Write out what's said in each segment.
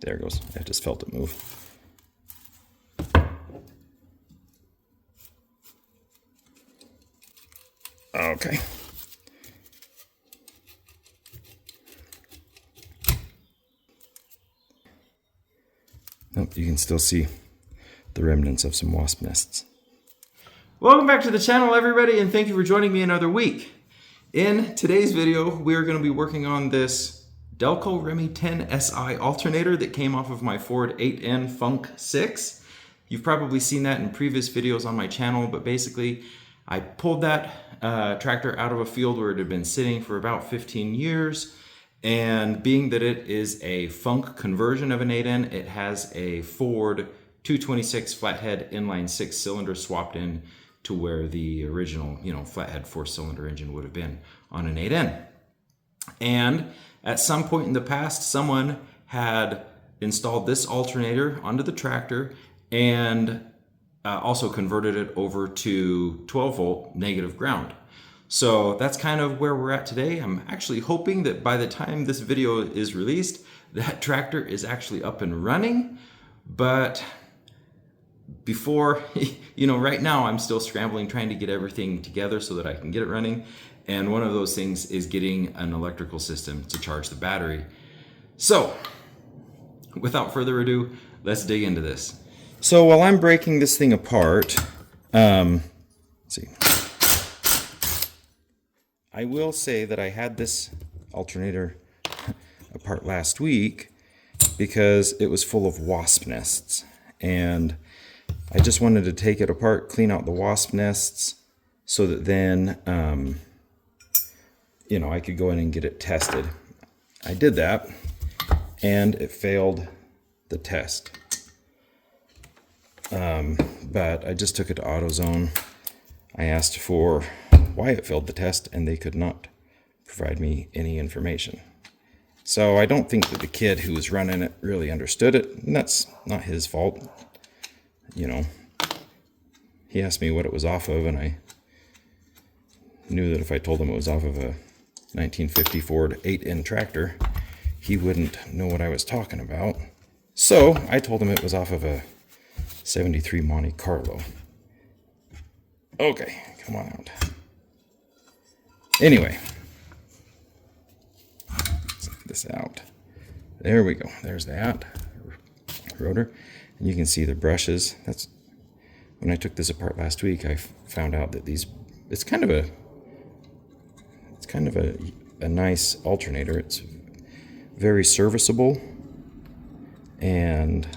There it goes. I just felt it move. Okay. Nope, you can still see the remnants of some wasp nests. Welcome back to the channel, everybody, and thank you for joining me another week. In today's video, we are going to be working on this Delco Remy 10SI alternator that came off of my Ford 8N Funk 6. You've probably seen that in previous videos on my channel, but basically I pulled that tractor out of a field where it had been sitting for about 15 years. And being that it is a Funk conversion of an 8N, it has a Ford 226 flathead inline 6-cylinder swapped in to where the original, flathead 4-cylinder engine would have been on an 8N. And at some point in the past, someone had installed this alternator onto the tractor and also converted it over to 12-volt negative ground. So that's kind of where we're at today. I'm actually hoping that by the time this video is released, that tractor is actually up and running. But before, right now I'm still scrambling, trying to get everything together so that I can get it running. And one of those things is getting an electrical system to charge the battery. So without further ado, let's dig into this. So while I'm breaking this thing apart, let's see. I will say that I had this alternator apart last week because it was full of wasp nests. And I just wanted to take it apart, clean out the wasp nests so that then, I could go in and get it tested. I did that and it failed the test. But I just took it to AutoZone. I asked for why it failed the test, and they could not provide me any information. So I don't think that the kid who was running it really understood it, and that's not his fault. He asked me what it was off of, and I knew that if I told him it was off of a 1950 Ford 8N tractor, he wouldn't know what I was talking about. So I told him it was off of a 73 Monte Carlo. Okay, come on out. Anyway, let's get this out. There we go. There's that rotor. And you can see the brushes. That's when I took this apart last week, I found out that it's kind of a nice alternator. It's very serviceable, and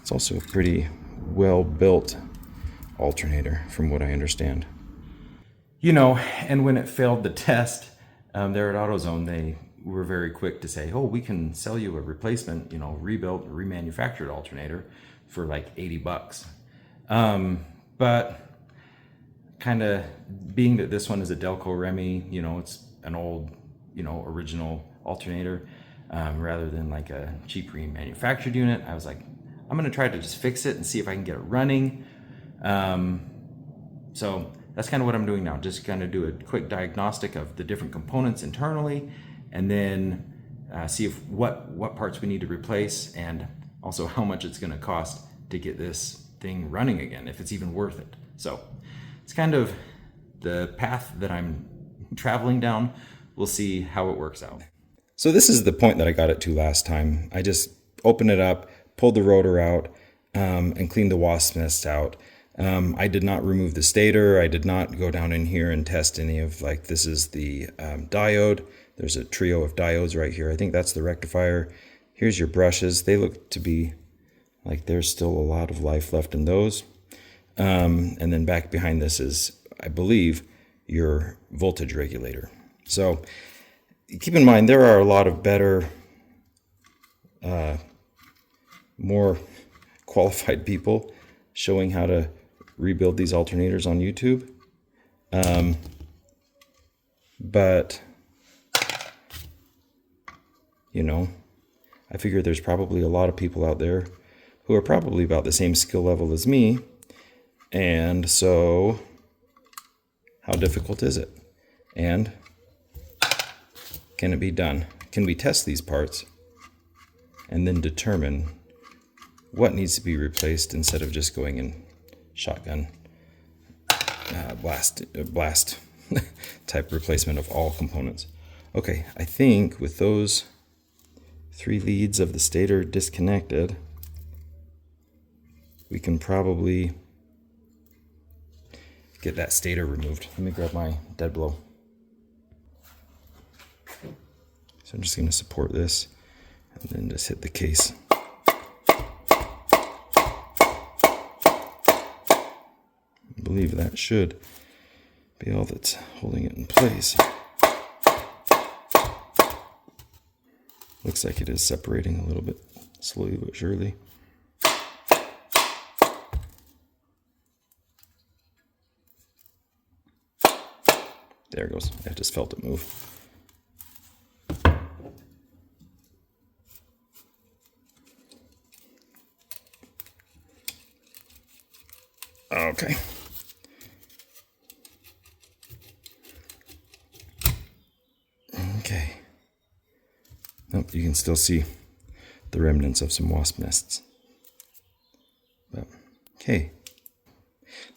it's also a pretty well built alternator from what I understand. And when it failed the test, there at AutoZone, they were very quick to say, oh, we can sell you a replacement, rebuilt, remanufactured alternator for like $80. But kind of being that this one is a Delco Remy, it's an old, original alternator, rather than like a cheap remanufactured unit, I was like, I'm going to try to just fix it and see if I can get it running. So that's kind of what I'm doing now. Just kind of do a quick diagnostic of the different components internally, and then see if what parts we need to replace, and also how much it's going to cost to get this thing running again, if it's even worth it. So it's kind of the path that I'm traveling down. We'll see how it works out. So this is the point that I got it to last time. I just opened it up, pulled the rotor out, and cleaned the wasp nest out. I did not remove the stator. I did not go down in here and test any of, this is the diode. There's a trio of diodes right here. I think that's the rectifier. Here's your brushes. They look to be like there's still a lot of life left in those. And then back behind this is, I believe, your voltage regulator. So keep in mind, there are a lot of better, more qualified people showing how to rebuild these alternators on YouTube. But I figure there's probably a lot of people out there who are probably about the same skill level as me. And so how difficult is it? And can it be done? Can we test these parts and then determine what needs to be replaced instead of just going in shotgun blast type replacement of all components. Okay, I think with those 3 leads of the stator disconnected, we can probably get that stator removed. Let me grab my dead blow. So I'm just going to support this and then just hit the case. I believe that should be all that's holding it in place. Looks like it is separating a little bit, slowly but surely. There it goes. I just felt it move. Okay. Okay. Nope, you can still see the remnants of some wasp nests. But, okay.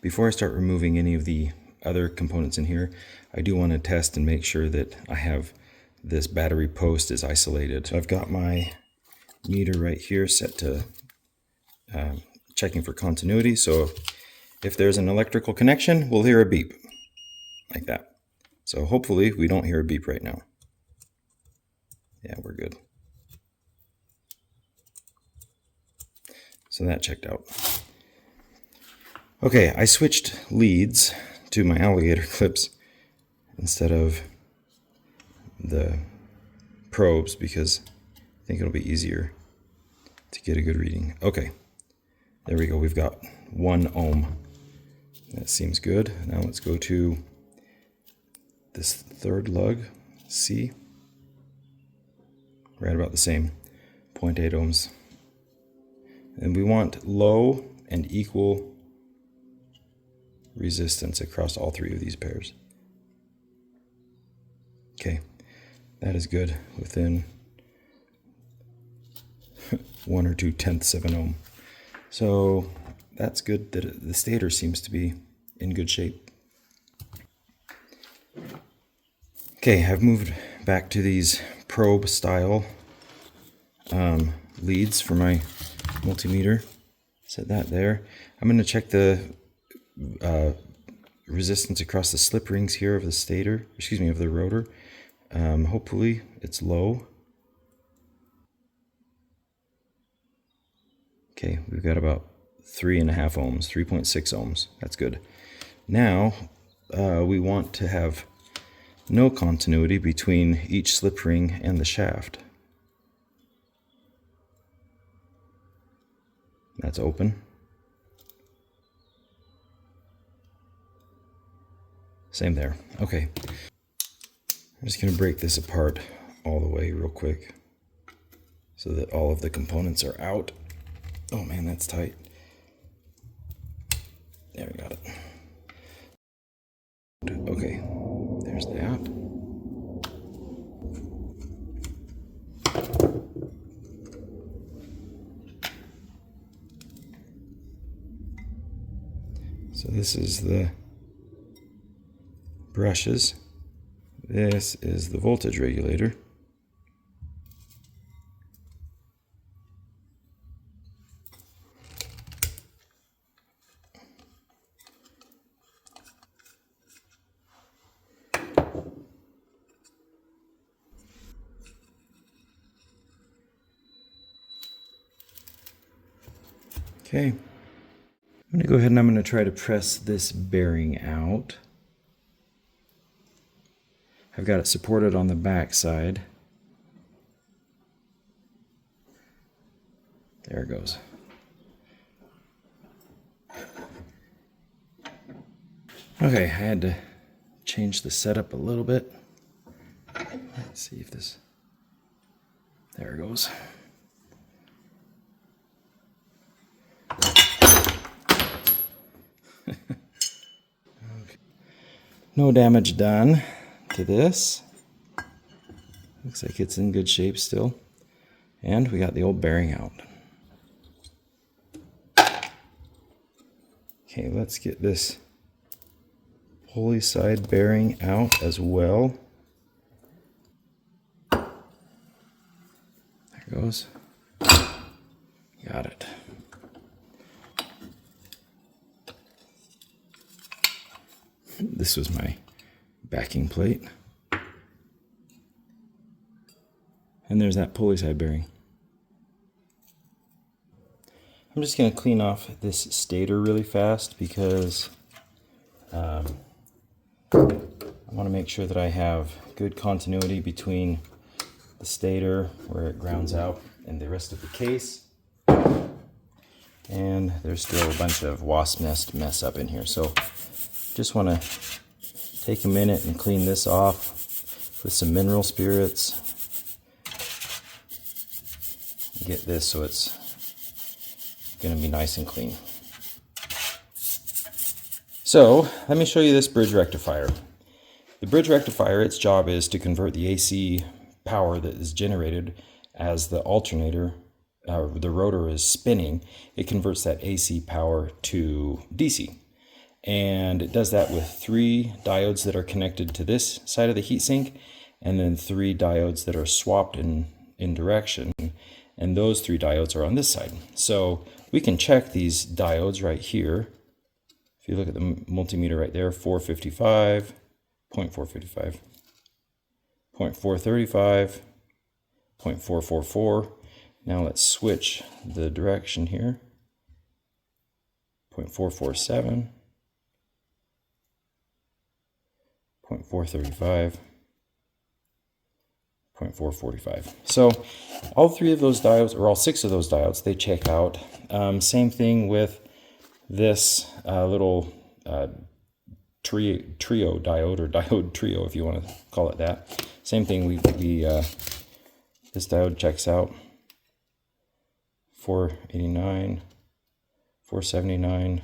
Before I start removing any of the other components in here, I do want to test and make sure that I have this battery post is isolated. So I've got my meter right here set to checking for continuity. So if there's an electrical connection, we'll hear a beep like that. So hopefully we don't hear a beep right now. Yeah, we're good. So that checked out. Okay, I switched leads to my alligator clips instead of the probes because I think it'll be easier to get a good reading. Okay, there we go. We've got 1 ohm. That seems good. Now let's go to this 3rd lug, C. Right about the same, 0.8 ohms. And we want low and equal resistance across all 3 of these pairs. Okay, that is good, within 1 or 2/10 of an ohm. So that's good. That the stator seems to be in good shape. Okay, I've moved back to these probe style leads for my multimeter. Set that there. I'm going to check the resistance across the slip rings here of the stator, of the rotor. Hopefully it's low. Okay, we've got about 3.5 ohms, 3.6 ohms. That's good. Now we want to have no continuity between each slip ring and the shaft. That's open. Same there. Okay. I'm just going to break this apart all the way real quick so that all of the components are out. Oh man, that's tight. There, we got it. Okay, there's that. So this is the brushes. This is the voltage regulator. Okay, I'm going to go ahead and I'm going to try to press this bearing out. I've got it supported on the back side. There it goes. Okay, I had to change the setup a little bit. Let's see if this... There it goes. Okay. No damage done to this. Looks like it's in good shape still. And we got the old bearing out. Okay, let's get this pulley side bearing out as well. There goes. Got it. This was my backing plate. And there's that pulley side bearing. I'm just going to clean off this stator really fast because I want to make sure that I have good continuity between the stator where it grounds out and the rest of the case. And there's still a bunch of wasp nest mess up in here. So just want to take a minute and clean this off with some mineral spirits. Get this so it's going to be nice and clean. So let me show you this bridge rectifier. The bridge rectifier, its job is to convert the AC power that is generated as the alternator, the rotor is spinning. It converts that AC power to DC. And it does that with 3 diodes that are connected to this side of the heatsink, and then 3 diodes that are swapped in direction. And those 3 diodes are on this side. So we can check these diodes right here. If you look at the multimeter right there, 455, 0.455, 0.435, 0.444. Now let's switch the direction here. 0.447, 0.435, 0.445. So all 3 of those diodes, or all 6 of those diodes, they check out. Same thing with this little trio diode, or diode trio if you want to call it that. Same thing, this diode checks out 489, 479,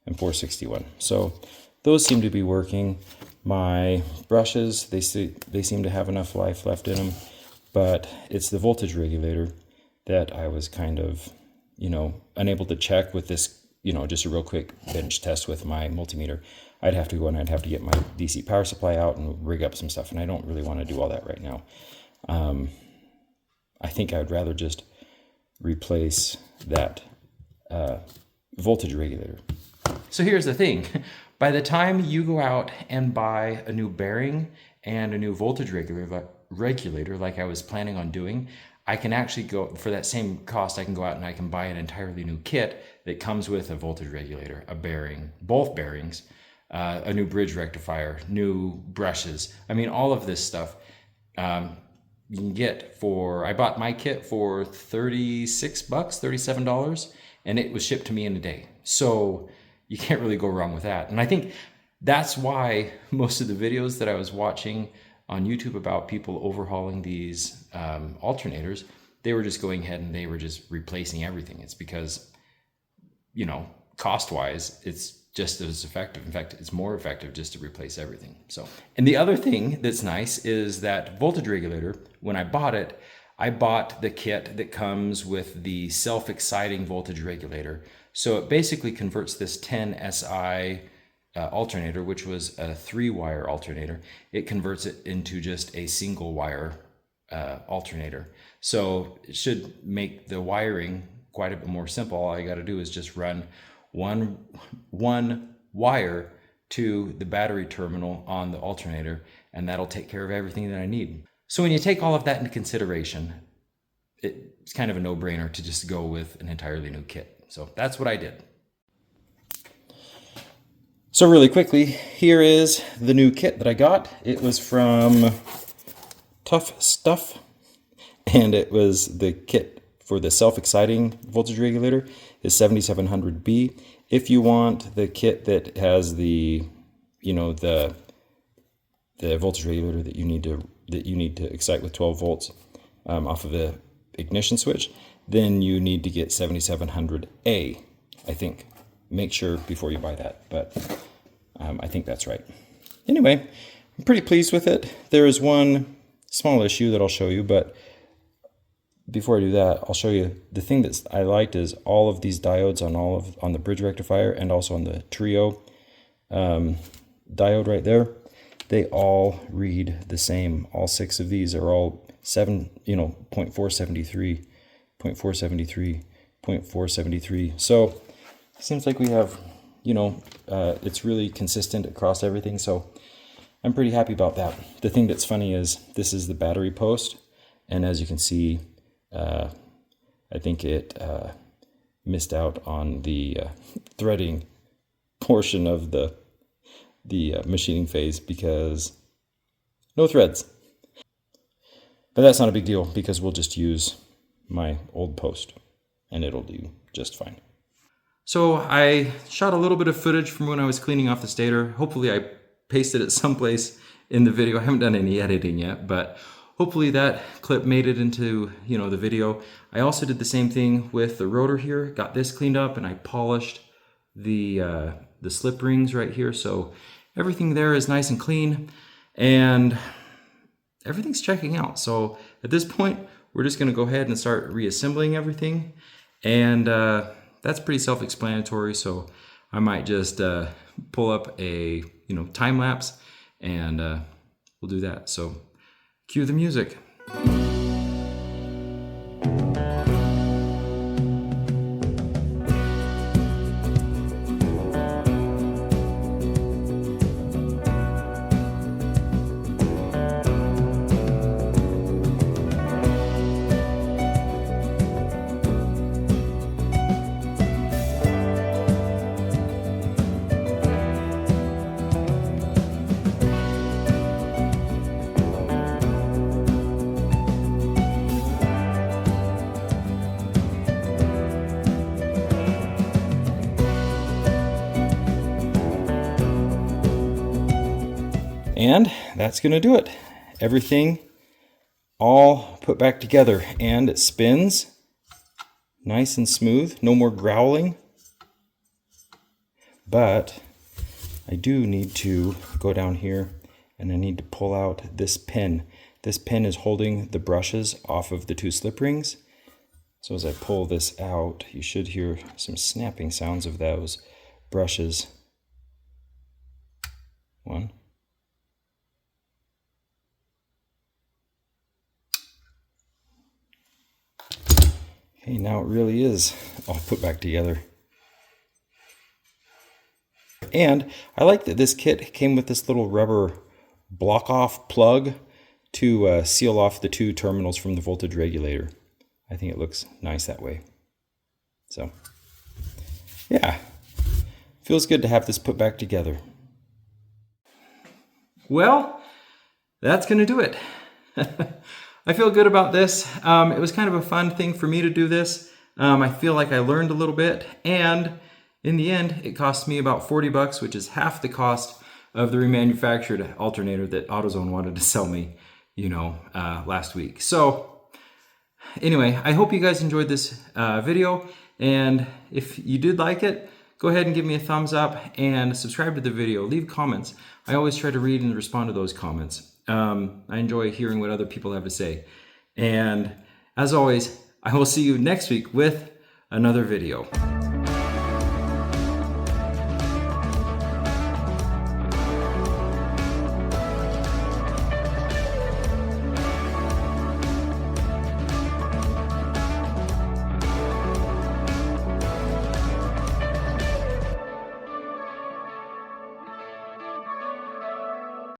and 461. So those seem to be working. My brushes, they seem to have enough life left in them, but it's the voltage regulator that I was kind of, unable to check with this, just a real quick bench test with my multimeter. I'd have to go and I'd have to get my DC power supply out and rig up some stuff, and I don't really want to do all that right now. I think I would rather just replace that voltage regulator. So here's the thing. By the time you go out and buy a new bearing and a new voltage regulator like I was planning on doing, I can actually go, for that same cost, I can go out and I can buy an entirely new kit that comes with a voltage regulator, a bearing, both bearings, a new bridge rectifier, new brushes. I mean, all of this stuff you can get for, I bought my kit for $36, $37, and it was shipped to me in a day. So you can't really go wrong with that. And I think that's why most of the videos that I was watching on YouTube about people overhauling these alternators, they were just going ahead and they were just replacing everything. It's because, cost-wise, it's just as effective. In fact, it's more effective just to replace everything. So, and the other thing that's nice is that voltage regulator, when I bought it, I bought the kit that comes with the self-exciting voltage regulator. So it basically converts this 10SI alternator, which was a 3-wire alternator, it converts it into just a single wire alternator. So it should make the wiring quite a bit more simple. All I got to do is just run one wire to the battery terminal on the alternator, and that'll take care of everything that I need. So when you take all of that into consideration, it's kind of a no-brainer to just go with an entirely new kit. So that's what I did. So really quickly, here is the new kit that I got. It was from Tough Stuff, and it was the kit for the self-exciting voltage regulator is 7700B. If you want the kit that has the voltage regulator that you need to excite with 12 volts off of the ignition switch, then you need to get 7700A, I think. Make sure before you buy that, but I think that's right. Anyway, I'm pretty pleased with it. There is one small issue that I'll show you, but before I do that, I'll show you the thing that I liked is all of these diodes on the bridge rectifier and also on the trio diode right there. They all read the same. All 6 of these are all 0.473, 0.473, 0.473. So it seems like we have, it's really consistent across everything. So I'm pretty happy about that. The thing that's funny is this is the battery post. And as you can see, I think it missed out on the threading portion of the machining phase because no threads. But that's not a big deal because we'll just use my old post and it'll do just fine. So I shot a little bit of footage from when I was cleaning off the stator. Hopefully I pasted it someplace in the video. I haven't done any editing yet, but hopefully that clip made it into, the video. I also did the same thing with the rotor here. Got this cleaned up and I polished the slip rings right here. So everything there is nice and clean and everything's checking out. So at this point, we're just gonna go ahead and start reassembling everything. And that's pretty self-explanatory. So I might just pull up a, time lapse and we'll do that. So cue the music. And that's going to do it. Everything all put back together and it spins nice and smooth. No more growling. But I do need to go down here and I need to pull out this pin. This pin is holding the brushes off of the 2 slip rings. So as I pull this out, you should hear some snapping sounds of those brushes. 1. Okay, now it really is all put back together. And I like that this kit came with this little rubber block-off plug to seal off the 2 terminals from the voltage regulator. I think it looks nice that way. So, yeah, feels good to have this put back together. Well, that's going to do it. I feel good about this. It was kind of a fun thing for me to do this. I feel like I learned a little bit, and in the end, it cost me about 40 bucks, which is half the cost of the remanufactured alternator that AutoZone wanted to sell me, last week. So anyway, I hope you guys enjoyed this video, and if you did like it, go ahead and give me a thumbs up and subscribe to the video. Leave comments. I always try to read and respond to those comments. I enjoy hearing what other people have to say. And as always, I will see you next week with another video.